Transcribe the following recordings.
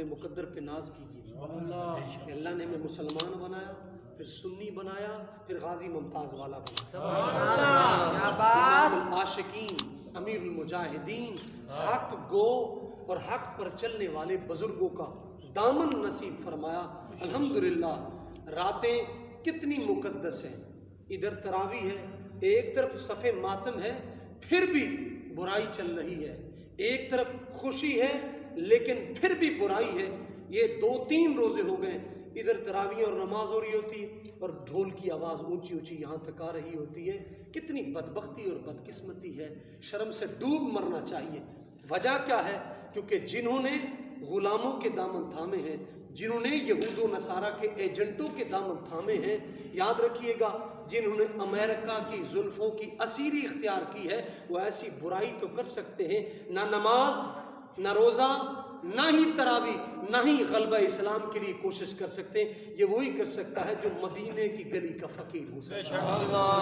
اپنے مقدر پہ ناز کیجیے کہ اللہ نے ہمیں مسلمان بنایا، پھر سنی بنایا، پھر غازی ممتاز والا بنایا، امام العاشقین، امیر المجاہدین، حق گو اور حق پر چلنے والے بزرگوں کا دامن نصیب فرمایا۔ الحمدللہ راتیں کتنی مقدس ہیں، ادھر تراویح ہے، ایک طرف صف ماتم ہے پھر بھی برائی چل رہی ہے، ایک طرف خوشی ہے لیکن پھر بھی برائی ہے۔ یہ 2-3 روزے ہو گئے، ادھر تراویح اور نماز ہو رہی ہوتی اور ڈھول کی آواز اونچی اونچی یہاں تک آ رہی ہوتی ہے۔ کتنی بدبختی اور بدقسمتی ہے، شرم سے ڈوب مرنا چاہیے۔ وجہ کیا ہے؟ کیونکہ جنہوں نے غلاموں کے دامن تھامے ہیں، جنہوں نے یہود و نصارہ کے ایجنٹوں کے دامن تھامے ہیں، یاد رکھیے گا جنہوں نے امریکہ کی زلفوں کی اسیری اختیار کی ہے، وہ ایسی برائی تو کر سکتے ہیں، نہ نماز، نہ روزہ، نہ ہی تراویح، نہ ہی غلبہ اسلام کے لیے کوشش کر سکتے ہیں۔ یہ وہی کر سکتا ہے جو مدینے کی گلی کا فقیر ہو سکتا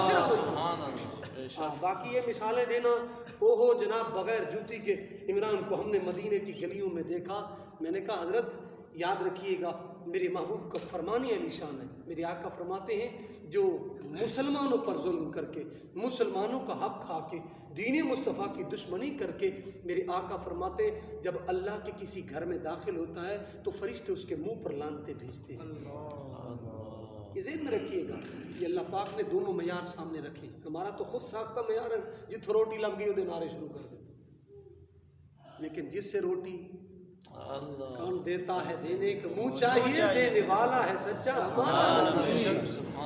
ہے۔ باقی یہ مثالیں دینا، او ہو جناب بغیر جوتی کے عمران کو ہم نے مدینے کی گلیوں میں دیکھا۔ میں نے کہا حضرت یاد رکھیے گا میرے محبوب کا فرمان علی شان ہے، میرے آقا فرماتے ہیں جو مسلمانوں پر ظلم کر کے، مسلمانوں کا حق کھا کے، دین مصطفیٰ کی دشمنی کر کے، میرے آقا فرماتے ہیں جب اللہ کے کسی گھر میں داخل ہوتا ہے تو فرشتے اس کے منہ پر لعنتیں بھیجتے ہیں۔ یہ ذہن میں رکھیے گا، یہ اللہ پاک نے دونوں معیار سامنے رکھے۔ ہمارا تو خود ساختہ معیار ہے، جتھے روٹی لگ گئی وہ نعرے شروع کر دیتے، لیکن جس سے روٹی کون دیتا ہے دینے کا منہ چاہیے، دینے والا ہے سچا ہمارا نبی۔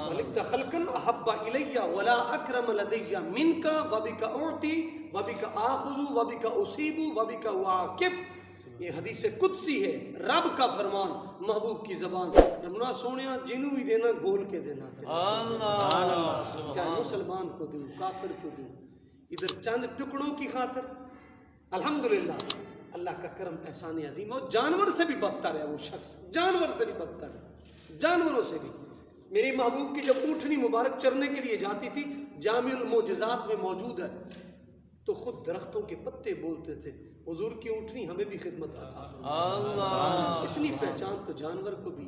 وَلِقْتَ خَلْقًا أَحَبَّ إِلَيَّ وَلَا أَكْرَمَ لَدَيَّ مِنْكَ وَبِكَ أُعْطِي وَبِكَ آخُذُ وَبِكَ أُصِيبُ وَبِكَ أُعَاقِبُ۔ یہ حدیث قدسی ہے، رب کا فرمان محبوب کی زبان۔ رمنا سونیا جنوں بھی دینا گھول کے دینا، چاہے مسلمان کو دوں کافر کو دوں، ادھر چند ٹکڑوں کی خاطر۔ الحمدللہ اللہ کا کرم احسان عظیم ہو، جانور سے بھی بدتر ہے وہ شخص، جانور سے بھی بدتر ہے، جانوروں سے بھی۔ میری محبوب کی جب اونٹنی مبارک چرنے کے لیے جاتی تھی، جامع المعجزات میں موجود ہے، تو خود درختوں کے پتے بولتے تھے حضور کی اونٹنی ہمیں بھی خدمت عطا۔ اتنی پہچان تو جانور کو بھی۔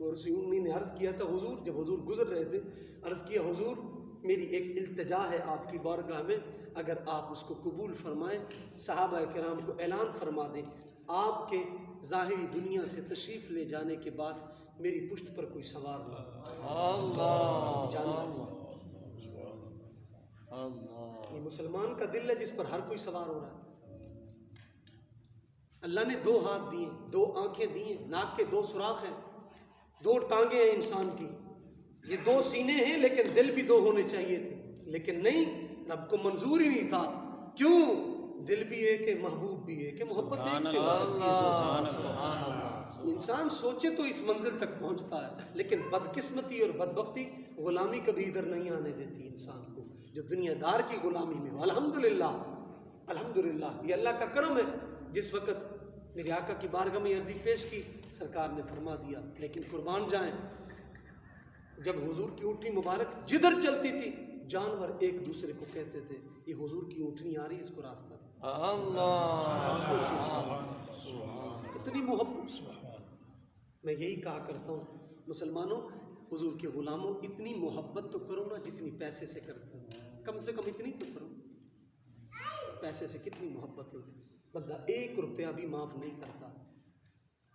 اور اسی اونٹنی نے عرض کیا تھا حضور، جب حضور گزر رہے تھے، عرض کیا حضور میری ایک التجا ہے آپ کی بارگاہ میں، اگر آپ اس کو قبول فرمائیں، صحابہ کرام کو اعلان فرما دیں آپ کے ظاہری دنیا سے تشریف لے جانے کے بعد میری پشت پر کوئی سوار ہو۔ یہ مسلمان کا دل ہے جس پر ہر کوئی سوار ہو رہا ہے۔ اللہ نے 2 ہاتھ دیے، 2 آنکھیں دی ہیں، ناک کے 2 سوراخ ہیں، 2 ٹانگیں ہیں انسان کی، یہ 2 سینے ہیں، لیکن دل بھی 2 ہونے چاہیے تھے، لیکن نہیں، رب کو منظور ہی نہیں تھا۔ کیوں؟ دل بھی ایک ہے، محبوب بھی ایک ہے، محبت ایک سے ہو سکتی ہے۔ انسان سوچے تو اس منزل تک پہنچتا ہے، لیکن بدقسمتی اور بدبختی غلامی کبھی ادھر نہیں آنے دیتی انسان کو، جو دنیا دار کی غلامی میں ہو۔ الحمدللہ الحمدللہ یہ اللہ کا کرم ہے۔ جس وقت میرے آقا کی بارگاہ میں عرضی پیش کی، سرکار نے فرما دیا، لیکن قربان جائیں جب حضور کی اونٹنی مبارک جدھر چلتی تھی، جانور ایک دوسرے کو کہتے تھے یہ حضور کی اونٹنی آ رہی ہے، اس کو راستہ دے۔ اتنی محبت۔ میں یہی کہا کرتا ہوں مسلمانوں، حضور کے غلاموں، اتنی محبت تو کرو نا جتنی پیسے سے کرتے ہو، کم سے کم اتنی تو کرو۔ پیسے سے کتنی محبت ہوتی، بندہ 1 روپیہ بھی معاف نہیں کرتا،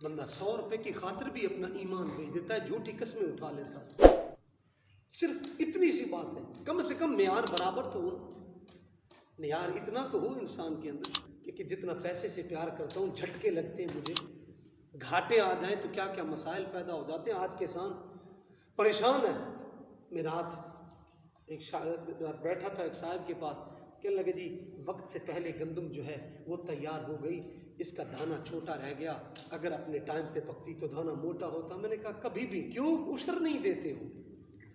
بندہ 100 روپے کی خاطر بھی اپنا ایمان بیچ دیتا ہے، جھوٹی قسمیں اٹھا لیتا ہے۔ صرف اتنی سی بات ہے، کم سے کم معیار برابر تو ہو، معیار اتنا تو ہو انسان کے اندر کہ جتنا پیسے سے پیار کرتا ہوں، جھٹکے لگتے ہیں مجھے، گھاٹے آ جائیں تو کیا کیا مسائل پیدا ہو جاتے ہیں۔ آج کے انسان پریشان ہے۔ میں رات ایک بیٹھا تھا ایک صاحب کے پاس، کہنے لگے جی وقت سے پہلے گندم جو ہے وہ تیار ہو گئی، اس کا دانہ چھوٹا رہ گیا، اگر اپنے ٹائم پہ پکتی تو دانہ موٹا ہوتا۔ میں نے کہا کبھی بھی کیوں عشر نہیں دیتے ہو؟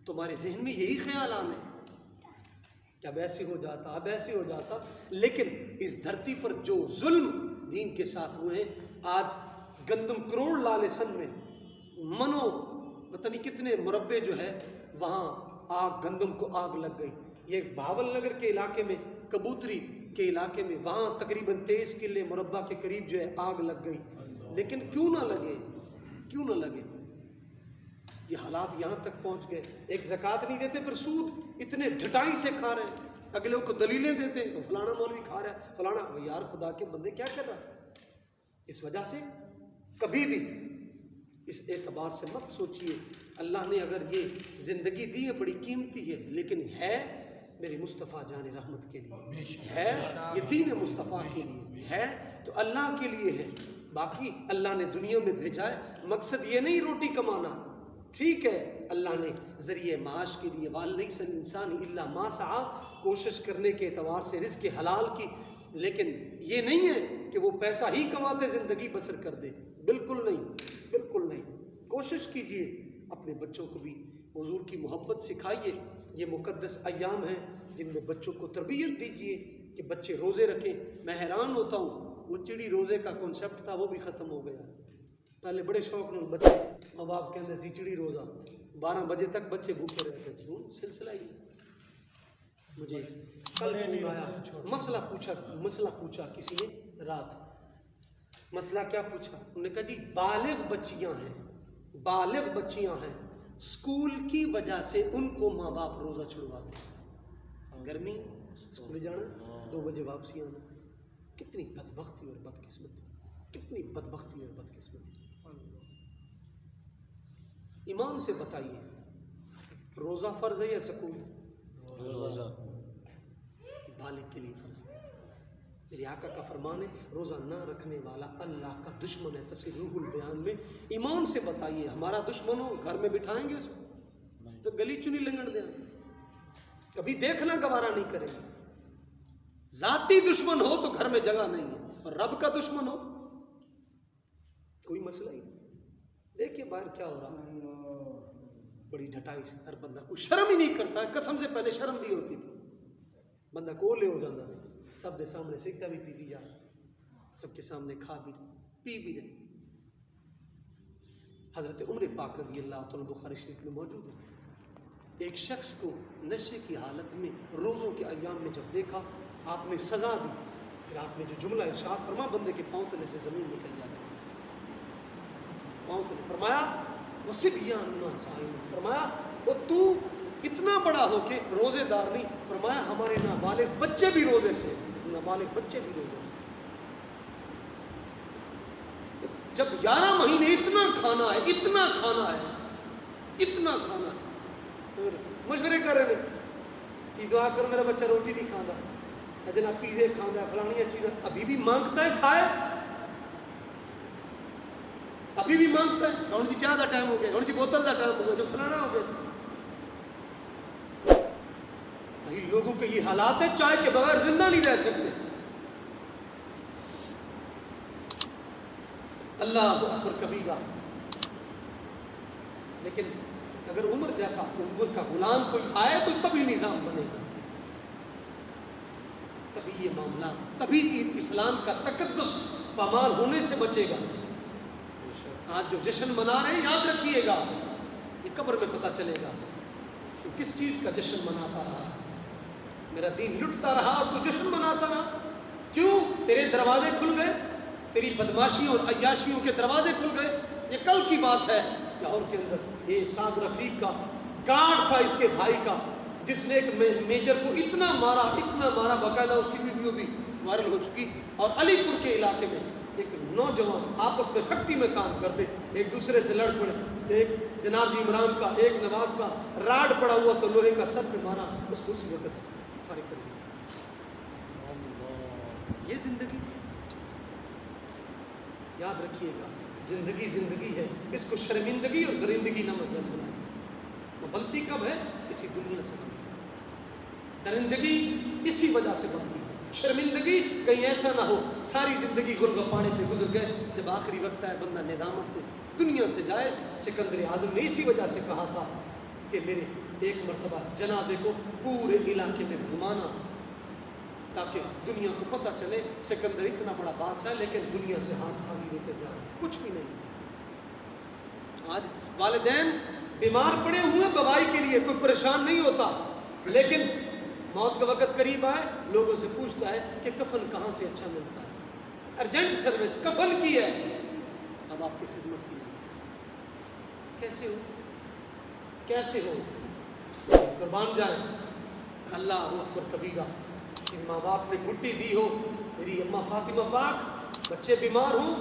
تمہارے ذہن میں یہی خیال آنے کہ اب ایسے ہو جاتا، اب ایسے ہو جاتا، لیکن اس دھرتی پر جو ظلم دین کے ساتھ ہوئے ہیں، آج گندم کروڑ لالے سن میں منو پتہ نہیں کتنے مربع جو ہے وہاں آگ، گندم کو آگ لگ گئی۔ یہ بھاول نگر کے علاقے میں، کبوتری کے علاقے میں، وہاں تقریباً 23 کلے مربع کے قریب جو ہے آگ لگ گئی۔ لیکن کیوں نہ لگے، کیوں نہ لگے؟ یہ حالات یہاں تک پہنچ گئے، ایک زکوٰۃ نہیں دیتے پھر سود اتنے ڈھٹائی سے کھا رہے ہیں، اگلے کو دلیلیں دیتے ہیں، فلانا مولوی کھا رہا ہے، فلانا، یار خدا کے بندے کیا کر رہا ہے؟ اس وجہ سے کبھی بھی اس اعتبار سے مت سوچئے، اللہ نے اگر یہ زندگی دی ہے بڑی قیمتی ہے، لیکن ہے میرے مصطفیٰ جان رحمت کے لیے، ہے یہ دین مصطفیٰ کے لیے ہے، تو اللہ کے لیے ہے۔ باقی اللہ نے دنیا میں بھیجا ہے، مقصد یہ نہیں روٹی کمانا، ٹھیک ہے اللہ نے ذریعہ معاش کے لیے وَلَيْسَ الْإِنسَانُ إِلَّا مَا سَعَىٰ کوشش کرنے کے اعتبار سے رزق حلال کی، لیکن یہ نہیں ہے کہ وہ پیسہ ہی کماتے زندگی بسر کر دے، بالکل نہیں، بالکل نہیں۔ کوشش کیجئے اپنے بچوں کو بھی حضور کی محبت سکھائیے، یہ مقدس ایام ہیں جن میں بچوں کو تربیت دیجئے کہ بچے روزے رکھیں۔ میں حیران ہوتا ہوں، وہ چڑی روزے کا کنسیپٹ تھا وہ بھی ختم ہو گیا، پہلے بڑے شوق میں بچے ماں باپ کہتے سی چڑی روزہ، 12 بجے تک بچے بھوکے رہتے تھے، سلسلہ ہی۔ مجھے کل فون آیا، مسئلہ پوچھا کسی نے رات، مسئلہ کیا پوچھا؟ انہوں نے کہا جی بالغ بچیاں ہیں، اسکول کی وجہ سے ان کو ماں باپ روزہ چھڑواتے ہیں، گرمی اسکول جانا، 2 بجے واپسی آنا، کتنی بدبختی اور بدقسمتی، کتنی بدبختی اور بدقسمتی۔ ایمان سے بتائیے روزہ فرض ہے یا سکون؟ روزہ بالغ کے لیے فرض ہے۔ میرے آقا کا فرمان ہے روزہ نہ رکھنے والا اللہ کا دشمن ہے، تفسیر روح البیان میں۔ ایمان سے بتائیے ہمارا دشمن ہو گھر میں بٹھائیں گے اس کو؟ تو گلی چنی لنگڑ دیں، کبھی دیکھنا گوارا نہیں کریں گے۔ ذاتی دشمن ہو تو گھر میں جگہ نہیں ہے، اور رب کا دشمن ہو کوئی مسئلہ ہی نہیں۔ دیکھیے باہر کیا ہو رہا ہے، بڑی ڈھٹائی سے ہر بندہ، کوئی شرم ہی نہیں کرتا ہے، قسم سے پہلے شرم بھی ہوتی تھی، بندہ کولے ہو جاتا سی، سب کے سامنے سگٹا بھی پیتی جا رہا، سب کے سامنے کھا بھی پی بھی رہے۔ حضرت عمر پاک رضی اللہ عنہ بخاری شریف میں موجود ہے، ایک شخص کو نشے کی حالت میں روزوں کے ایام میں جب دیکھا، آپ نے سزا دی، پھر آپ نے جو جملہ ارشاد فرما بندے کے پاؤں تلے سے زمین نکل جاتی، پاؤں تلے، فرمایا فرمایا وہ تو اتنا بڑا ہو کے روزے دار نہیں، فرمایا ہمارے نابالغ بچے بھی روزے سے، نابالغ بچے بھی روزے سے۔ جب 11 مہینے اتنا کھانا ہے، اتنا کھانا ہے، اتنا کھانا ہے، مشورے کر رہے ہیں، دعا کر میرا بچہ روٹی نہیں کھانا، جناب پیزے کھانا ہے، فلانی چیزیں، ابھی بھی مانگتا ہے کھائے، ابھی بھی مانگتا ہے، ہوں جی چاہ دا ٹائم ہو گیا، ہوں جی بوتل دا ٹائم ہو گیا، جو فلانا ہو گیا۔ لوگوں کے یہ حالات ہے چائے کے بغیر زندہ نہیں رہ سکتے۔ اللہ اکبر کبیرہ۔ لیکن اگر عمر جیسا عمر کا غلام کوئی آئے تو تبھی نظام بنے گا، تبھی یہ معاملہ، تبھی اسلام کا تقدس پامال ہونے سے بچے گا۔ آج جو جشن منا رہے ہیں یاد رکھیے گا، یہ قبر میں پتہ چلے گا تو کس چیز کا جشن مناتا رہا، میرا دین لٹتا رہا اور تو جشن مناتا رہا، کیوں؟ تیرے دروازے کھل گئے، تیری بدماشیوں اور عیاشیوں کے دروازے کھل گئے۔ یہ کل کی بات ہے، لاہور کے اندر یہ سعد رفیق کا گارڈ تھا اس کے بھائی کا، جس نے ایک میجر کو اتنا مارا، باقاعدہ اس کی ویڈیو بھی وائرل ہو چکی۔ اور علی پور کے علاقے میں ایک نوجوان آپس میں فیکٹری میں کام کرتے، ایک دوسرے سے لڑ پڑے، ایک جناب جی عمران کا، ایک نواز کا، راڈ پڑا ہوا تو لوہے کا سر پہ مارا، اس کو اسی وقت فارغ کر دیا۔ یہ زندگی یاد رکھیے گا، زندگی ہے، اس کو شرمندگی اور درندگی نہ مت بنائیں۔ وہ بنتی کب ہے؟ اسی دنیا سے بنتی ہے، درندگی اسی وجہ سے بنتی ہے، شرمندگی کہیں ایسا نہ ہو ساری زندگی گلگپانے پہ گزر گئے، جب آخری وقت ہے بندہ ندامت سے دنیا سے جائے۔ سکندر اعظم نے اسی وجہ سے کہا تھا کہ میرے ایک مرتبہ جنازے کو پورے علاقے میں گھمانا تاکہ دنیا کو پتہ چلے سکندر اتنا بڑا بادشاہ لیکن دنیا سے ہاتھ خالی لے کر جا رہا، کچھ بھی نہیں۔ آج والدین بیمار پڑے ہوئے دوائی کے لیے، کوئی پریشان نہیں ہوتا، لیکن موت کا وقت قریب آئے لوگوں سے پوچھتا ہے کہ کفن کہاں سے اچھا ملتا ہے، ارجنٹ سروس کفن کی ہے، باپ کی خدمت کی نہیں. کیسے ہو قربان جائیں. اللہ اکبر کبیرہ. کہ ماں باپ نے گھٹی دی ہو, میری اماں فاطمہ پاک, بچے بیمار ہوں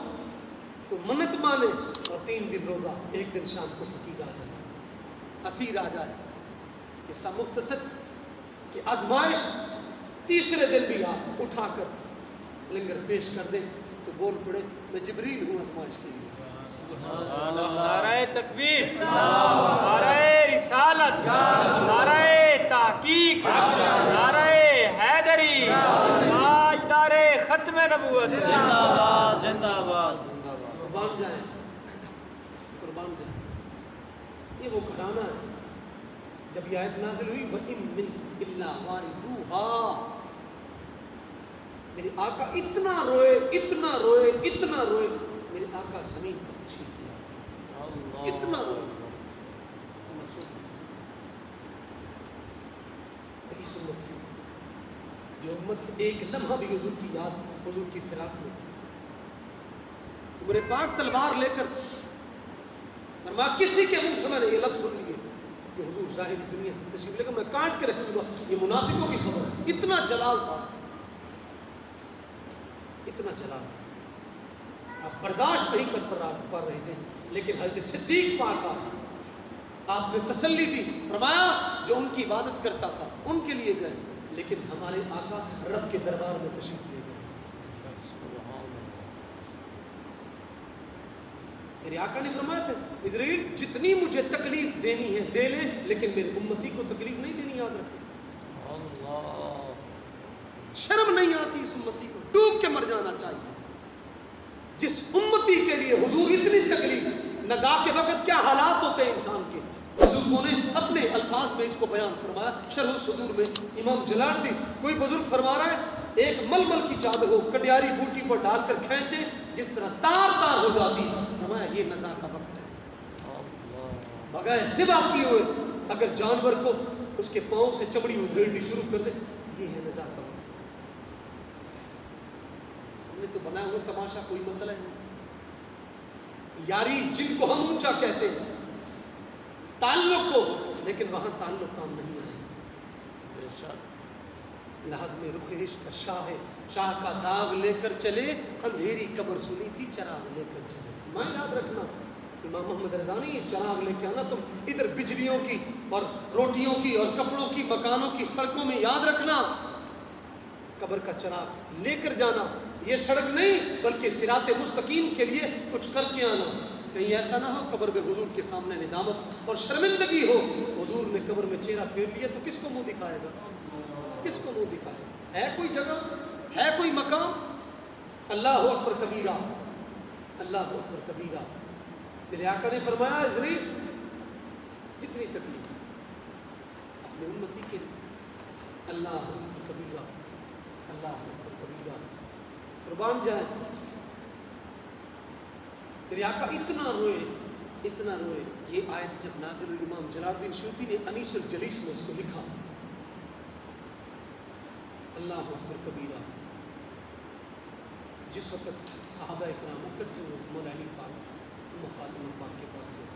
تو منت مانے اور 3 دن روزہ, ایک دن شام کو فقیر آ جائے, اسیر آ جائے. ایسا مختصر کہ آزمائش تیسرے دن بھی آپ اٹھا کر لنگر پیش کر دیں تو بول پڑے میں جبریل ہوں آزمائش کے لیے. نعرہ تکبیر, نعرہ رسالت, نعرہ تحقیق, نعرہ حیدری, تاجدار ختم نبوت. زندہ باد, زندہ باد. قربان جائیں. یہ وہ گھرانہ ہے. جب یہ آیت نازل ہوئی وَإِن مِّنْ إِلَّا وَارِدُوهَا, میرے آقا اتنا روئے, میرے آقا زمین پر تشریف لائے, اتنا روئے. اس امت کی جو امت ایک لمحہ بھی حضور کی یاد, حضور کی فراق میں, عمر پاک تلوار لے کر, اور ماں کسی کے منہ سے میں نے یہ لفظ سن لیے کہ حضور ظاہری دنیا سے تشریف لے کر میں کاٹ کے رکھ دوں گا, یہ منافقوں کی خبر ہے. اتنا جلال تھا, اتنا جلال تھا, آپ برداشت نہیں کر پا رہے تھے. لیکن حضرت صدیق پاک آپ نے تسلی دی, فرمایا جو ان کی عبادت کرتا تھا ان کے لیے گئے, لیکن ہمارے آقا رب کے دربار میں تشریف لے گئے. میرے آقا نے فرمایا تھا اسرائیل جتنی مجھے تکلیف دینی ہے دے لیں, لیکن میرے امتی کو تکلیف نہیں دینی, یاد رکھیں. شرم نہیں آتی اس امتی کو, ڈوب کے مر جانا چاہیے. جس امتی کے لیے حضور اتنی تکلیف, نزا کے وقت کیا حالات ہوتے ہیں انسان کے, بزرگوں نے اپنے الفاظ میں اس کو بیان فرمایا. شرح الصدور میں امام جلال الدین, کوئی بزرگ فرما رہا ہے ایک ململ کی چادر ہو, کنڈیاری بوٹی پر ڈال کر کھینچے جس طرح تار ہو جاتی, فرمایا یہ نزا کا وقت ہے. بغیر ذبح کیے ہوئے اگر جانور کو اس کے پاؤں سے چمڑی ادھیڑنی شروع کر دے, یہ ہے نزا کا وقت. ہم نے تو بنایا ہوا تماشا, کوئی مسئلہ نہیں. یاری جن کو ہم اونچا کہتے ہیں, تعلق کو, لیکن وہاں تعلق کام نہیں آئے. لحد میں رخ عشق کا شاہ ہے, شاہ کا داغ لے کر چلے, اندھیری قبر سنی تھی چراغ لے کر چلے. میں یاد رکھنا امام محمد رضا نے یہ چراغ لے کے آنا, تم ادھر بجلیوں کی اور روٹیوں کی اور کپڑوں کی, مکانوں کی, سڑکوں میں یاد رکھنا قبر کا چراغ لے کر جانا. یہ سڑک نہیں بلکہ صراط مستقیم کے لیے کچھ کر کے آنا. کہیں ایسا نہ ہو قبر میں حضور کے سامنے ندامت اور شرمندگی ہو. حضور نے قبر میں چہرہ پھیر لیا تو کس کو منہ دکھائے گا, کس کو منہ دکھائے گا. ہے کوئی جگہ, ہے کوئی مقام. اللہ اکبر کبیرہ, اللہ اکبر کبیرہ. میرے آقا نے فرمایا اسرائیل جتنی تکلیف اپنے امتی کے لیے, اللہ اکبر کبیرہ, اللہ اکبر کبیرہ. قربان جائے. میرے آقا اتنا روئے. یہ آیت جب نازل ہوئی, امام جلال الدین سیوطی نے انیس الجلیس میں اس کو لکھا, اللہ اکبر کبیرہ. جس وقت صحابہ اکرام اکٹھے ہوئے مولا علی پاک اماں فاطمہ پاک کے پاس گئے.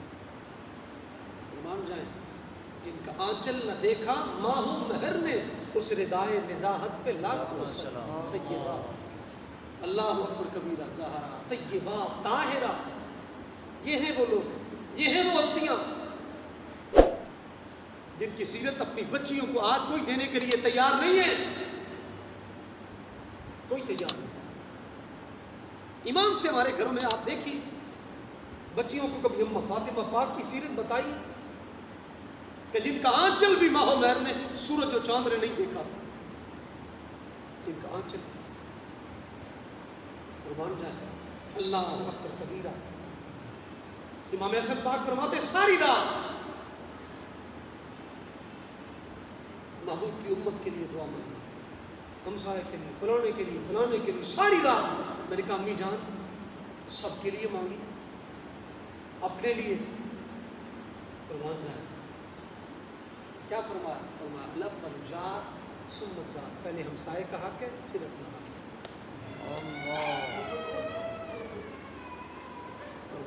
قربان جائیں. جن کا آنچل نہ دیکھا ماہو مہر نے, اس ردائے نزاہت پہ لاکھوں سلام. سیدہ, اللہ اکبر کبیرہ, زہرا, طیبہ, طاہرہ. یہ ہیں وہ لوگ, یہ ہیں وہ ہستیاں جن کی سیرت اپنی بچیوں کو آج کوئی دینے کے لیے تیار نہیں ہے, کوئی تیار نہیں. ایمان سے ہمارے گھروں میں آپ دیکھیں بچیوں کو کبھی اماں فاطمہ پاک کی سیرت بتائی کہ جن کا آنچل بھی ماہ و مہر نے, سورج و چاند نے نہیں دیکھا تھا, جن کا آنچل. قربان جائے. اللہ اکبر کبیرہ. امام حسن پاک فرماتے ساری رات محبوب کی امت کے لیے دعا مانگی, ہمسائے کے لیے, فلانے کے لیے, فلانے کے لیے, ساری رات. میں نے کہا امی جان سب کے لیے مانگی, اپنے لیے. قربان جائے. کیا فرمایا؟ فرمایا الف الجار ثم الدار, پہلے ہمسائے کا حق ہے پھر اپنا حق.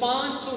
500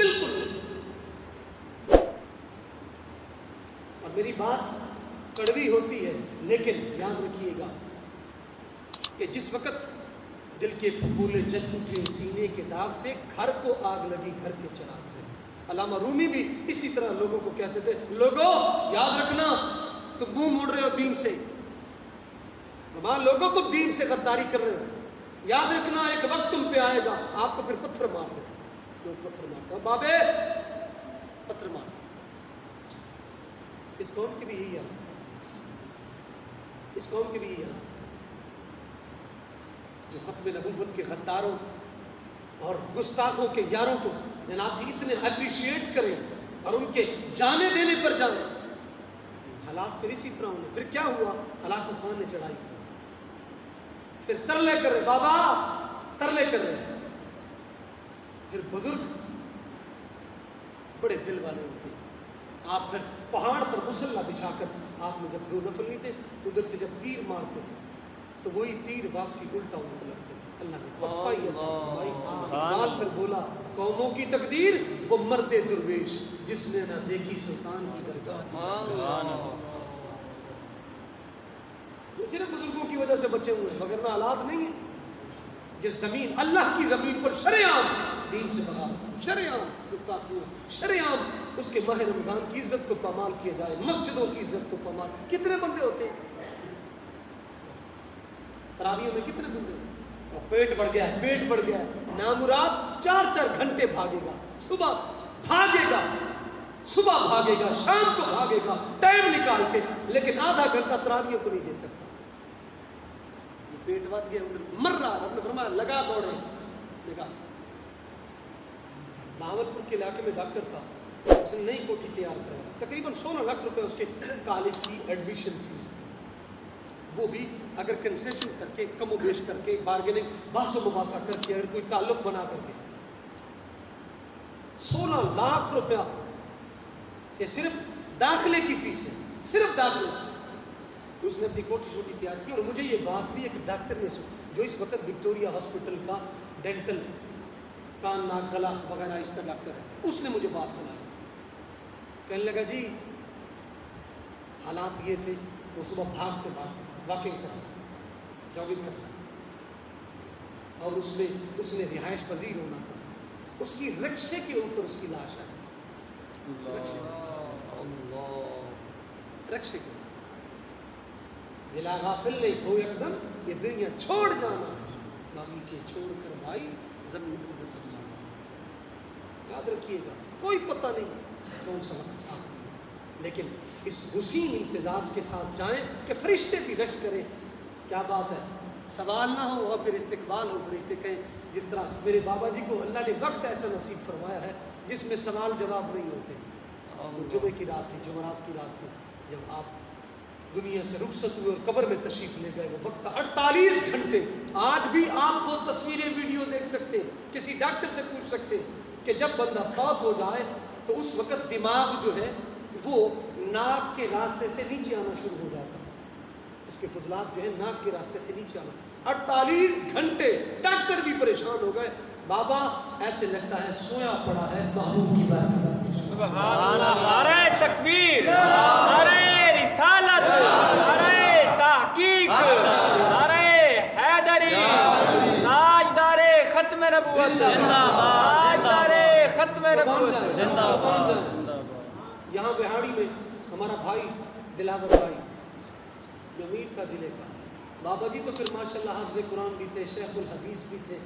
بالکل نہیں. اور میری بات کڑوی ہوتی ہے لیکن یاد رکھیے گا کہ جس وقت دل کے پھپھولے جل اٹھے سینے کے داغ سے گھر کو آگ لگی گھر کے چراغ سے. علامہ رومی بھی اسی طرح لوگوں کو کہتے تھے لوگوں یاد رکھنا تم منہ موڑ رہے ہو دین سے, لوگوں تم دین سے غداری کر رہے ہو, یاد رکھنا ایک وقت تم پہ آئے گا. آپ کو پھر پتھر مارتے تھے, لوگ پتھر مارتے بابے پتھر مارتے. اس قوم کی بھی یہی ہے, اس قوم کی بھی یہی ہے جو ختم نبوت کے غداروں اور گستاخوں کے یاروں کو جناب جی اتنے اپریشیٹ کریں اور ان کے جانے دینے پر جائیں. حالات پھر اسی طرح ہونے. پھر کیا ہوا؟ ہلاکو خان نے چڑھائی, پھر ترلے کر رہے بابا ترلے کر رہے تھے. پھر بزرگ بڑے دل والے ہوتے, آپ پھر پہاڑ پر مسلح بچھا کر آپ میں جب 2 نفل نہیں تھے ادھر سے جب تیر مارتے تھے تو وہی تیر واپسی الٹا ان کو لگتے تھے. اللہ نے پسپائی اقبال پھر بولا قوموں کی تقدیر وہ مرد درویش جس نے نہ دیکھی سلطان کی درگاہ. صرف بزرگوں کی وجہ سے بچے ہوئے ہیں وگرنہ حالات نہیں ہیں. جس زمین اللہ کی زمین پر شرعام دین سے بغاوت, شرعام گستاخیاں, شرعام اس کے ماہ رمضان کی عزت کو پامال کیا جائے, مسجدوں کی عزت کو پامال. کتنے بندے ہوتے ہیں تراویحوں میں, کتنے بندے ہوتے ہیں؟ اور پیٹ بڑھ گیا ہے, پیٹ بڑھ گیا ہے, نامراد 4 گھنٹے بھاگے گا, صبح بھاگے گا, صبح بھاگے گا, شام کو بھاگے گا ٹائم نکال کے, لیکن آدھا گھنٹہ تراویحوں کو نہیں دے سکتا. یہ پیٹ بڑھ گیا ادھر مر رہا. رب نے فرمایا لگا دوڑے. دیکھا بہاولپور کے علاقے میں ڈاکٹر تھا, اس نے نئی کوٹھی تیار کرایا, تقریباً 16 لاکھ روپے اس کے کالج کی ایڈمیشن فیس تھی. وہ بھی اگر کنسیشن کر کے کم و بیش کر کے بارگیننگ بحث و مباحثہ کر کے اگر کوئی تعلق بنا کر کے 16 لاکھ روپیہ یہ صرف داخلے کی فیس ہے, صرف داخلے کی. اس نے اپنی کوٹھی چھوٹی تیار کی. اور مجھے یہ بات بھی ایک ڈاکٹر نے جو اس وقت وکٹوریا ہاسپٹل کا ڈینٹل کان ناک گلا وغیرہ اس کا ڈاکٹر ہے, اس نے مجھے بات سنائی. کہنے لگا جی حالات یہ تھے, وہ صبح بھاگتے بھاگتے واکنگ کرنا, جاگنگ کرنا, اور اس نے رہائش پذیر ہونا تھا. اس کی رکشے کے اوپر اس کی لاش آئی, رکشے کے دلا غافل نہیں ہو یکدم یہ دنیا چھوڑ جانا, باقی کے چھوڑ کر بھائی زمین کو گزرنا. یاد رکھیے گا کوئی پتہ نہیں کون سا وقت آخری ہے, لیکن اس حسین امتزاج کے ساتھ جائیں کہ فرشتے بھی رش کریں. کیا بات ہے, سوال نہ ہو اور پھر استقبال ہو, فرشتے کہیں. جس طرح میرے بابا جی کو اللہ نے وقت ایسا نصیب فرمایا ہے جس میں سوال جواب نہیں ہوتے. جمعے کی رات تھی, جمعرات کی رات تھی, جب آپ دنیا سے رخصت ہوئے اور قبر میں تشریف لے گئے, وہ وقت 48 گھنٹے. آج بھی آپ وہ تصویریں ویڈیو دیکھ سکتے ہیں, کسی ڈاکٹر سے پوچھ سکتے ہیں کہ جب بندہ فوت ہو جائے تو اس وقت دماغ جو ہے وہ ناک کے راستے سے نیچے آنا شروع ہو جاتا ہے, اس کے فضلات جو ہے ناک کے راستے سے نیچے آنا. 48 گھنٹے ڈاکٹر بھی پریشان ہو گئے. بابا ایسے لگتا ہے سویا پڑا ہے محبوب کی بارگاہ. سبحان اللہ. نعرہ تکبیر, نعرہ رسالت, نعرہ تحقیق, نعرہ حیدری, تاجدار ختم نبوت, تاجدار ختم نبوت, زندہ باد. یہاں بہاڑی میں ہمارا بھائی دلاور بھائی جو امیر تھا ضلع کا, بابا جی تو پھر ماشاءاللہ حافظ قرآن بھی تھے, شیخ الحدیث بھی تھے,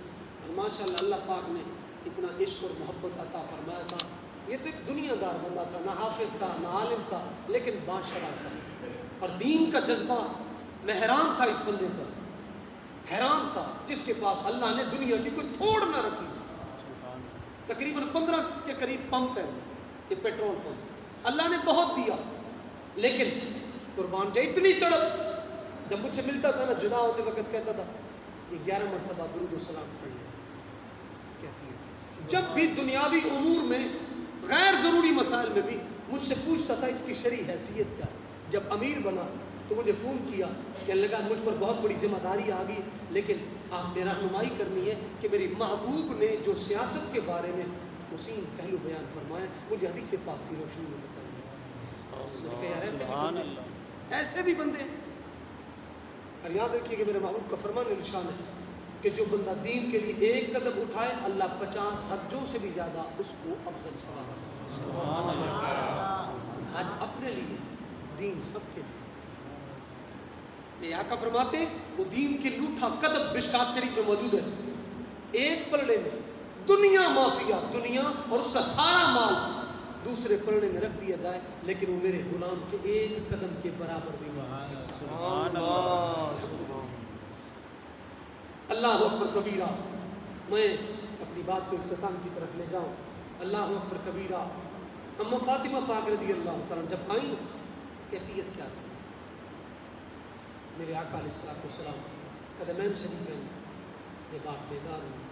اور ماشاءاللہ اللہ پاک نے اتنا عشق اور محبت عطا فرمایا تھا. یہ تو ایک دنیا دار بندہ تھا, نہ حافظ تھا نہ عالم تھا, لیکن بادشاہ تھا اور دین کا جذبہ. میں حیران تھا اس بندے پر, حیران تھا جس کے پاس اللہ نے دنیا کی کوئی تھوڑ نہ رکھی. تقریباً 15 کے قریب پمپ ہے, یہ پیٹرول پمپ, اللہ نے بہت دیا, لیکن قربان جائے اتنی تڑپ. جب مجھ سے ملتا تھا نا جدا ہوتے وقت کہتا تھا یہ 11 مرتبہ درود و سلام پڑھ لیں. کیفیت جب بھی دنیاوی امور میں غیر ضروری مسائل میں بھی مجھ سے پوچھتا تھا اس کی شرعی حیثیت کیا ہے. جب امیر بنا تو مجھے فون کیا, کہنے لگا مجھ پر بہت بڑی ذمہ داری آ گئی, لیکن آپ نے رہنمائی کرنی ہے کہ میری محبوب نے جو سیاست کے بارے میں حسین پہلو بیان فرمائیں، مجھے حدیث پاک کی روشنی میں بتائیں۔ سبحان اللہ، ایسے بھی بندے ہیں۔ اور یاد رکھیے کہ میرے محبوب کا فرمان نشان ہے کہ جو بندہ دین کے لیے ایک قدم اٹھائے اللہ 50 حجوں سے بھی زیادہ اس کو افضل ثواب سبحان اللہ، حج اپنے لیے، دین سب کے لیے۔ میرے آقا فرماتے ہیں وہ دین کے لیے اٹھا قدم مشکات شریف میں موجود ہے، ایک پلڑے میں دنیا مافیا، دنیا اور اس کا سارا مال دوسرے پلڑے میں رکھ دیا جائے، لیکن وہ میرے غلام کے ایک قدم کے برابر بھی نہیں ہو سکتا۔ سبحان اللہ، اللہ اکبر کبیرہ۔ میں اپنی بات کو اختتام کی طرف لے جاؤں۔ اللہ اکبر کبیرہ۔ اما فاطمہ پاک رضی اللہ تعالیٰ جب آئیں کیفیت کیا تھی؟ میرے آقا علیہ السلام قدمین شریفین جب آپ بیدار ہوئے،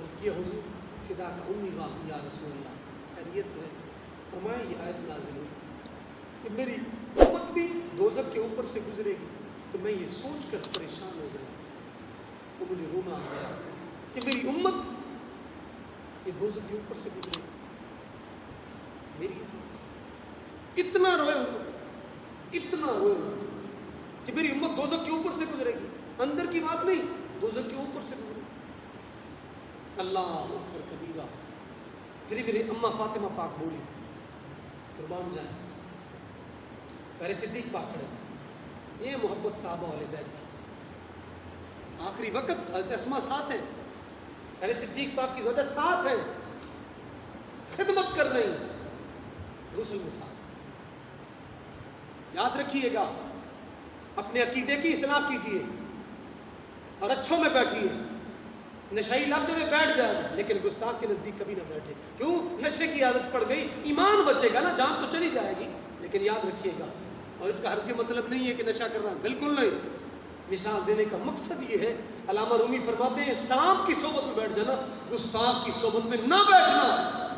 عرض کیا حضور فدا کا امی واہ یا رسول اللہ، خیریت ہے؟ فرمایا یہ آیت نازل ہوئی کہ میری امت بھی دوزخ کے اوپر سے گزرے گی، تو میں یہ سوچ کر پریشان ہو گیا تو مجھے رونا آ گیا کہ میری امت یہ دوزخ کے اوپر سے گزرے گی۔ میری اتنا روئے حضور، اتنا روئے کہ میری امت دوزخ کے اوپر سے گزرے گی، اندر کی بات نہیں، دوزخ کے اوپر سے گزرے گی۔ اللہ اکبر کبیرہ۔ پھر میری اماں فاطمہ پاک بولی، قربان جائیں، پہلے صدیق پاک کھڑے تھے، یہ محبت صحابہ والے بیت کی، آخری وقت حضرت اسماء ساتھ ہیں، پہلے صدیق پاک کی وجہ ساتھ ہیں، خدمت کر رہی ہیں، غسل میں ساتھ۔ یاد رکھیے گا، اپنے عقیدے کی اصلاح کیجیے اور اچھوں میں بیٹھیے۔ نشائی لگتے میں بیٹھ جائے لیکن گستاخ کے نزدیک کبھی نہ بیٹھے، کیوں؟ نشے کی عادت پڑ گئی، ایمان بچے گا نا، جان تو چلی جائے گی، لیکن یاد رکھیے گا، اور اس کا حرف مطلب نہیں ہے کہ نشہ کر رہا ہے، بالکل نہیں۔ مثال دینے کا مقصد یہ ہے، علامہ رومی فرماتے ہیں سانپ کی صحبت میں بیٹھ جانا، گستاخ کی صحبت میں نہ بیٹھنا،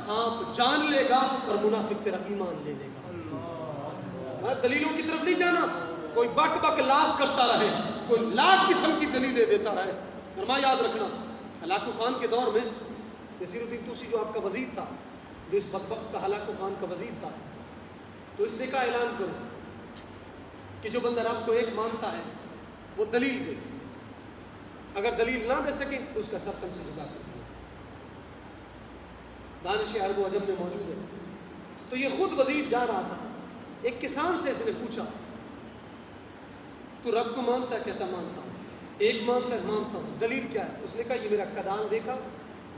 سانپ جان لے گا اور منافق تیرا ایمان لے لے گا۔ دلیلوں کی طرف نہیں جانا، کوئی بک بک لاکھ کرتا رہے، کوئی لاکھ قسم کی دلیلیں دیتا رہے، فرمایا یاد رکھنا۔ ہلاکو خان کے دور میں نصیر الدین توسی جو آپ کا وزیر تھا، جو اس بدبخت کا ہلاکو خان کا وزیر تھا، تو اس نے کہا اعلان کرو کہ جو بندہ رب کو ایک مانتا ہے وہ دلیل دے، اگر دلیل نہ دے سکے اس کا سر تن سے جدا کر دیا۔ دانش عرب و عجم میں موجود ہے۔ تو یہ خود وزیر جا رہا تھا، ایک کسان سے اس نے پوچھا تو رب کو مانتا ہے؟ کہتا مانتا ہوں۔ ایک مانتا ہے؟ مانتا ہوں۔ دلیل کیا ہے؟ اس نے کہا یہ میرا کدان دیکھا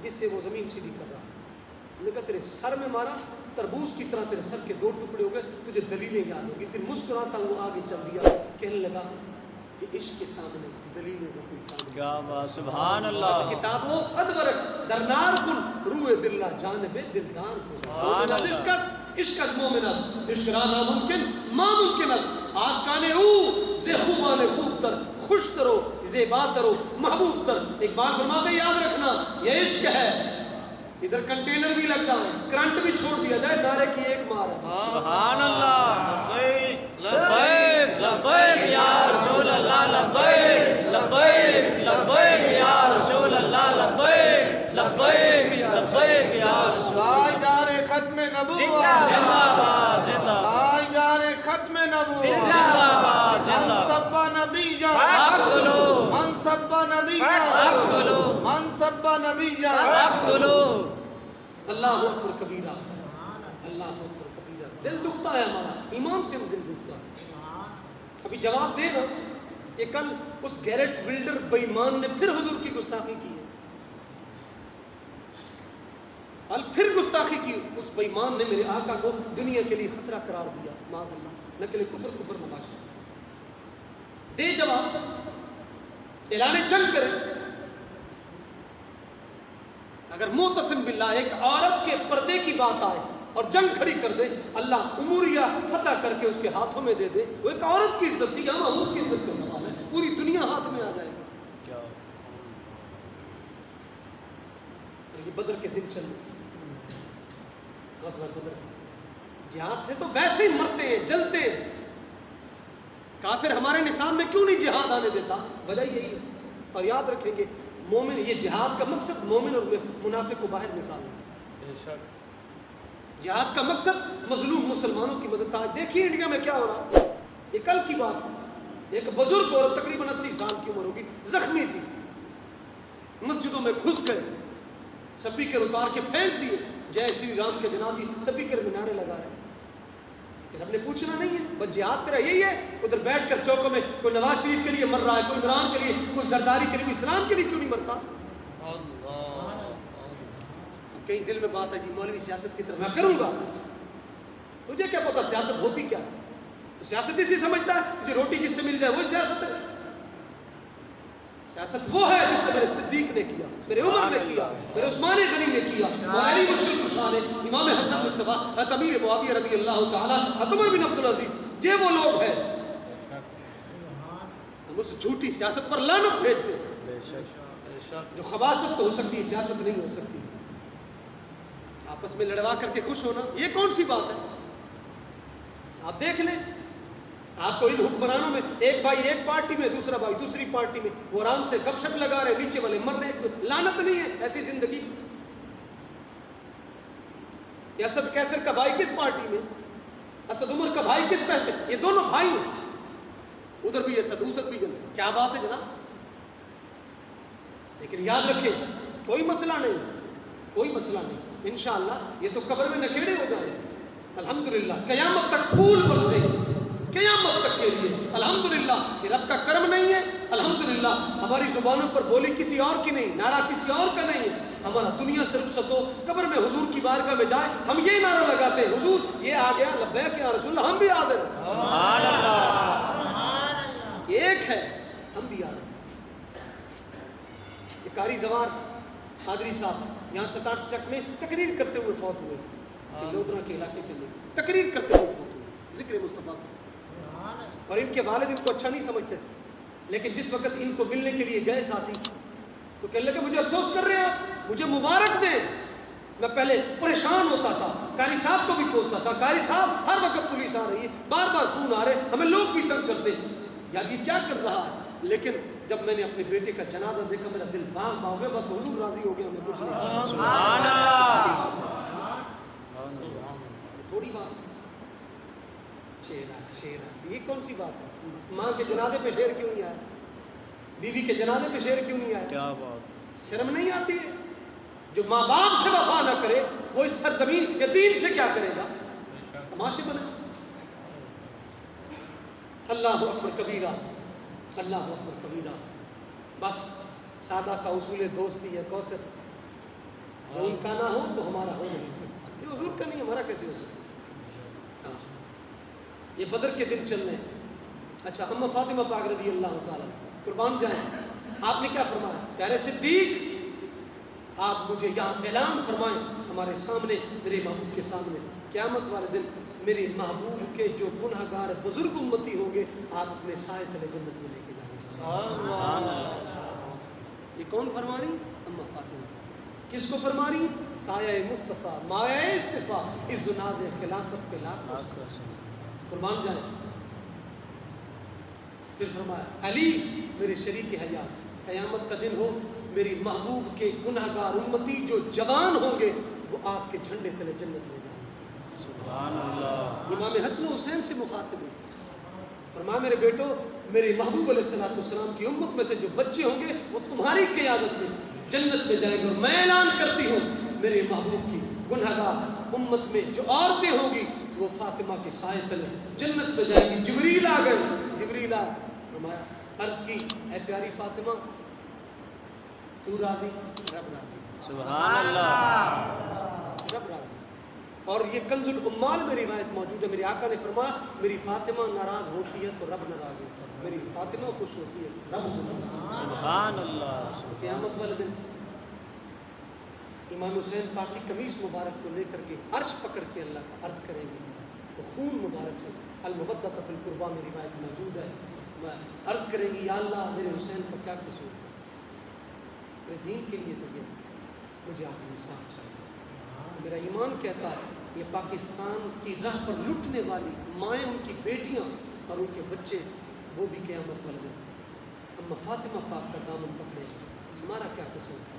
جس سے وہ زمین سیدھی کر رہا ہے۔ انہوں نے کہا تیرے سر میں مارا، تربوز کی طرح تیرے سر کے 2 ٹکڑے ہو گئے، تجھے دلیلیں یاد ہوگی۔ پھر مسکراتا وہ آگے چل دیا، کہنے لگا کہ عشق کے سامنے دلیلیں نہ کوئی کام نہیں۔ کیا بات، سبحان اللہ، صد کتابوں صد ورق درنار کن روئے دلہ جانب دلدار کن۔ سبحان اللہ۔ عشق از مومن است، عشق را ناممکن ما ممکن است، آشکانے او زی خوبان خوب تر، خوش ترو زیبا ترو محبوب تر۔ اقبال فرماتے ہیں یاد رکھنا یہ عشق ہے، ادھر کنٹینر بھی لگ جائے، کرنٹ بھی چھوڑ دیا جائے، نعرے کی ایک مار ہے۔ سبحان اللہ، لبیک لبیک یا رسول اللہ، لبیک لبیک لبیک یا رسول اللہ، لبیک لبیک لبیک یا رسول اللہ۔ تاجدار ختم نبوت زندہ باد، زندہ باد، تاجدار ختم نبوت زندہ باد، زندہ باد۔ منصب نبی فاقتلوا، منصب نبی فاقتلوا، منصب نبی فاقتلوا۔ اللہ اکبر کبیرہ، اللہ اکبر کبیرہ۔ دل دکھتا ہے ہمارا، ایمان سے ہم دل دکھتا ہے۔ ابھی جواب دے نا، یہ کل اس گیرٹ ولڈر بے ایمان نے پھر حضور کی گستاخی کی ہے، کل پھر گستاخی کی، اس بے ایمان نے میرے آقا کو دنیا کے لیے خطرہ قرار دیا، معاذ اللہ، نقل کفر کفر مباشر۔ دے جواب، اعلان جنگ کرے۔ اگر معتصم باللہ ایک عورت کے پردے کی بات آئے اور جنگ کھڑی کر دے، اللہ اموریہ فتح کر کے اس کے ہاتھوں میں دے دے، وہ ایک عورت کی عزت تھی، ہم حقوق کی عزت کا سوال ہے، پوری دنیا ہاتھ میں آ جائے گی۔ یہ بدر کے دن چل غزوہ بدر، جہاد سے تو ویسے ہی مرتے ہیں، جلتے ہیں، کافر ہمارے نصاب میں کیوں نہیں جہاد آنے دیتا؟ وجہ یہی ہے۔ اور یاد رکھیں گے مومن، یہ جہاد کا مقصد مومن اور منافق کو باہر نکالنا، جہاد کا مقصد مظلوم مسلمانوں کی مدد تھا. دیکھیے انڈیا میں کیا ہو رہا. یہ کل کی بات ہے، ایک بزرگ عورت تقریباً 80 سال کی عمر ہوگی، زخمی تھی، مسجدوں میں گھس گئے، سپیکر اتار کے پھینک دیے، جے شری رام کے جنابی سپیکر میں نعرے لگا رہے. پھر ہم نے پوچھنا نہیں ہے، بس جہاد تیرا یہی ہے؟ ادھر بیٹھ کر چوکوں میں کوئی نواز شریف کے لیے مر رہا ہے، کوئی عمران کے لیے، کوئی زرداری کے لیے، کوئی اسلام کے لیے کیوں نہیں مرتا؟ کہیں دل میں بات ہے جی مولوی سیاست کی طرف میں کروں گا. تجھے کیا پتا سیاست ہوتی کیا؟ تو سیاست اسی سمجھتا ہے تجھے روٹی جس سے مل جائے وہی سیاست ہے. سیاست وہ ہے جس کو میرے صدیق نے کیا، میرے عمر نے کیا، میرے عثمان غنی نے کیا، علی مشکل کشا نے، امام حسن مصطفیٰ، امیر معاویہ رضی اللہ تعالیٰ، عمر بن عبد العزیز، یہ وہ لوگ ہیں. ہم اس جھوٹی سیاست پر لعنت بھیجتے جو خباثت تو ہو سکتی ہے، سیاست نہیں ہو سکتی. آپس میں لڑوا کر کے خوش ہونا یہ کون سی بات ہے؟ آپ دیکھ لیں، آپ کو ان حکمرانوں میں ایک بھائی ایک پارٹی میں، دوسرا بھائی دوسری پارٹی میں، وہ آرام سے گپ شپ لگا رہے، نیچے والے مر رہے. لعنت نہیں ہے ایسی زندگی؟ یہ اسد کیسر کا بھائی کس پارٹی میں، اسد عمر کا بھائی کس پیسے میں؟ یہ دونوں بھائی ہیں، ادھر بھی اسد اسد بھی جن. کیا بات ہے جناب؟ لیکن یاد رکھیں کوئی مسئلہ نہیں، کوئی مسئلہ نہیں. انشاءاللہ یہ تو قبر میں نکیڑے ہو جائیں. الحمدللہ قیامت تک پھول برسے گی، قیامت تک کے لیے. الحمدللہ یہ رب کا کرم نہیں ہے. الحمدللہ ہماری زبانوں پر بولی کسی اور کی نہیں، نعرہ کسی اور کا نہیں ہے. ہمارا دنیا سے رخصت ہو، قبر میں حضور کی بارگاہ میں جائے، ہم یہ نعرہ لگاتے ہیں، حضور یہ آ گیا، لبیک یا رسول اللہ، ہم بھی حاضر ہیں. سبحان اللہ. ایک ہے، ہم بھی حاضر ہیں. یہ قاری زوار قادری صاحب یہاں 67 چک میں تقریر کرتے ہوئے فوت ہوئے تھے. لودھرا کے علاقے کے لوگ تقریر کرتے ہوئے فوت ہوئے، ذکر مصطفیٰ کرتے. اور ان کے والد ان کو اچھا نہیں سمجھتے تھے، لیکن جس وقت ان کو ملنے کے لیے گئے ساتھی تو کہنے لگے مجھے افسوس کر رہے ہیں آپ، مجھے مبارک دیں. میں پہلے پریشان ہوتا تھا، قاری صاحب کو بھی کوستا تھا، قاری صاحب ہر وقت پولیس آ رہی ہے، بار بار فون آ رہے، ہمیں لوگ بھی تنگ کرتے ہیں، یار یہ کیا کر رہا ہے. لیکن جب میں نے اپنے بیٹے کا جنازہ دیکھا میرا دل باغ باغ گیا، بس حضور راضی ہو گیا، ہمیں کچھ نہیں چاہیے. سبحان اللہ. تھوڑی بات شیر ہے، شیر ہے، یہ کون سی بات ہے؟ ماں کے جنازے پہ شیر کیوں نہیں آیا؟ بیوی کے جنازے پہ شیر کیوں نہیں آیا؟ کیا بات. شرم نہیں آتی ہے؟ جو ماں باپ سے وفا نہ کرے وہ اس سرزمین یا دین سے کیا کرے گا؟ تماشے بنے. اللہ اکبر کبیرہ، اللہ اکبر کبیرہ. بس سادہ سا اصول دوستی ہے کوثر، جو ان کا نہ ہو تو ہمارا ہو نہیں سکتا. یہ حضور کا نہیں، ہمارا کیسے ہو سکتا؟ یہ بدر کے دن چل رہے ہیں. اچھا اما فاطمہ پاک رضی اللہ تعالیٰ قربان جائیں، آپ نے کیا فرمایا؟ پیارے صدیق آپ مجھے یہاں اعلان فرمائیں ہمارے سامنے، میرے محبوب کے سامنے، قیامت والے دن میرے محبوب کے جو گناہ گار بزرگ امتی ہوں گے آپ اپنے سائے تلے جنت میں لے کے جائیں گے. یہ کون فرما رہی؟ اما فاطمہ. کس کو فرما رہی؟ سایہ مصطفیٰ، مایہ اصطفیٰ، اس ناز خلافت پہ لاکھ قربان جائیں. پھر فرمایا علی میرے شریک حیات، قیامت کا دن ہو میری محبوب کے گناہ گار امتی جو جوان ہوں گے وہ آپ کے جھنڈے تلے جنت میں جائیں گے. سبحان اللہ. امام حسن و حسین سے مخاطب ہے، فرمایا میرے بیٹو میرے محبوب علیہ السلام کی امت میں سے جو بچے ہوں گے وہ تمہاری قیادت میں جنت میں جائیں گے. اور میں اعلان کرتی ہوں میرے محبوب کی گناہ گار امت میں جو عورتیں ہوں گی وہ فاطمہ کے سائے تلے جنت میں جائیں گی. جبریل آ گئے، جبریل آ فرمایا عرض کی اے پیاری فاطمہ تو راضی؟ رب راضی. سبحان اللہ. رب راضی. اور یہ کنز الامال میں روایت موجود ہے، میرے آقا نے فرمایا میری فاطمہ ناراض ہوتی ہے تو رب ناراض ہوتا ہے، میری فاطمہ خوش ہوتی ہے رب خوش ہوتا ہے. سبحان اللہ. قیامت والے دن امام حسین پاک کی قمیص مبارک کو لے کر کے عرش پکڑ کے اللہ کا عرض کریں گے تو خون مبارک سے المودۃ فی القربہ میں روایت موجود ہے، عرض کریں گی یا اللہ میرے حسین کا کیا قصور تھا، میرے دین کے لیے تو یہ مجھے آج انصاف چاہیے. میرا ایمان کہتا ہے یہ پاکستان کی راہ پر لٹنے والی مائیں، ان کی بیٹیاں اور ان کے بچے وہ بھی قیامت والے دن اما فاطمہ پاک کا دامن پکڑے، ہمارا کیا قصور تھا.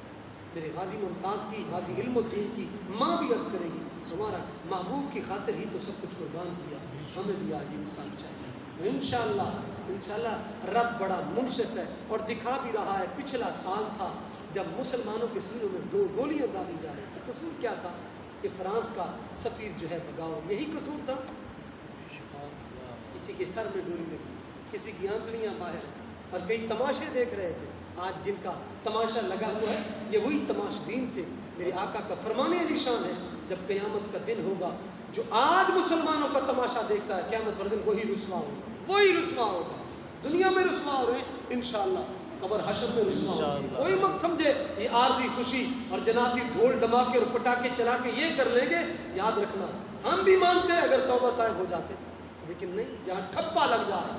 میرے غازی ممتاز کی، غازی علم الدین کی ماں بھی عرض کرے گی ہمارا محبوب کی خاطر ہی تو سب کچھ قربان کیا، ہمیں بھی آج انسان چاہیے۔ انشاءاللہ رب بڑا منصف ہے اور دکھا بھی رہا ہے۔ پچھلا سال تھا جب مسلمانوں کے سینوں میں 2 گولیاں داغی جا رہی تھی، قصور کیا تھا کہ فرانس کا سفیر جو ہے بھگاؤ، یہی قصور تھا؟ کسی کے سر میں ڈوری لگی، کسی کی آنتڑیاں باہر، اور کئی تماشے دیکھ رہے تھے۔ آج جن کا تماشا لگا ہوا ہے یہ وہی تماش بین تھے۔ میرے آقا کا فرمان علی شان ہے جب قیامت کا دن ہوگا، جو آج مسلمانوں کا تماشا دیکھتا ہے قیامت والے دن وہی رسوا ہوگا، وہی رسوا ہوگا۔ دنیا میں رسوا ہو رہے ہیں، انشاءاللہ قبر حشر میں رسوا ہوگا۔ کوئی مت سمجھے یہ عارضی خوشی اور جنابی ڈھول ڈماکے اور پٹاخے چلا کے یہ کر لیں گے۔ یاد رکھنا ہم بھی مانتے ہیں اگر توبہ طائب ہو جاتے، لیکن نہیں، جہاں ٹھپا لگ جائے،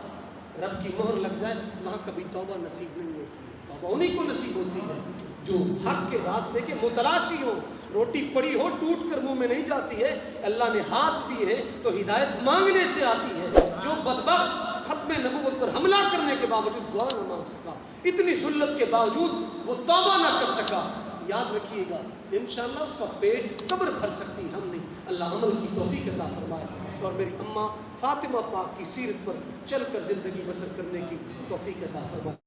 رب کی مہر لگ جائے، وہاں کبھی توبہ نصیب نہیں ہوتی۔ توبہ انہیں کو نصیب ہوتی ہے جو حق کے راستے کے متلاشی ہو۔ روٹی پڑی ہو ٹوٹ کر منہ میں نہیں جاتی ہے، اللہ نے ہاتھ دیے ہیں تو ہدایت مانگنے سے آتی ہے۔ جو بدبخت ختم نبوت پر حملہ کرنے کے باوجود دعا نہ مانگ سکا، اتنی ذلت کے باوجود وہ توبہ نہ کر سکا، یاد رکھیے گا انشاءاللہ اس کا پیٹ قبر بھر سکتی، ہم نہیں۔ اللہ عمل کی توفیق عطا فرمائے اور میری اماں فاطمہ پاک کی سیرت پر چل کر زندگی بسر کرنے کی توفیق عطا فرمائے۔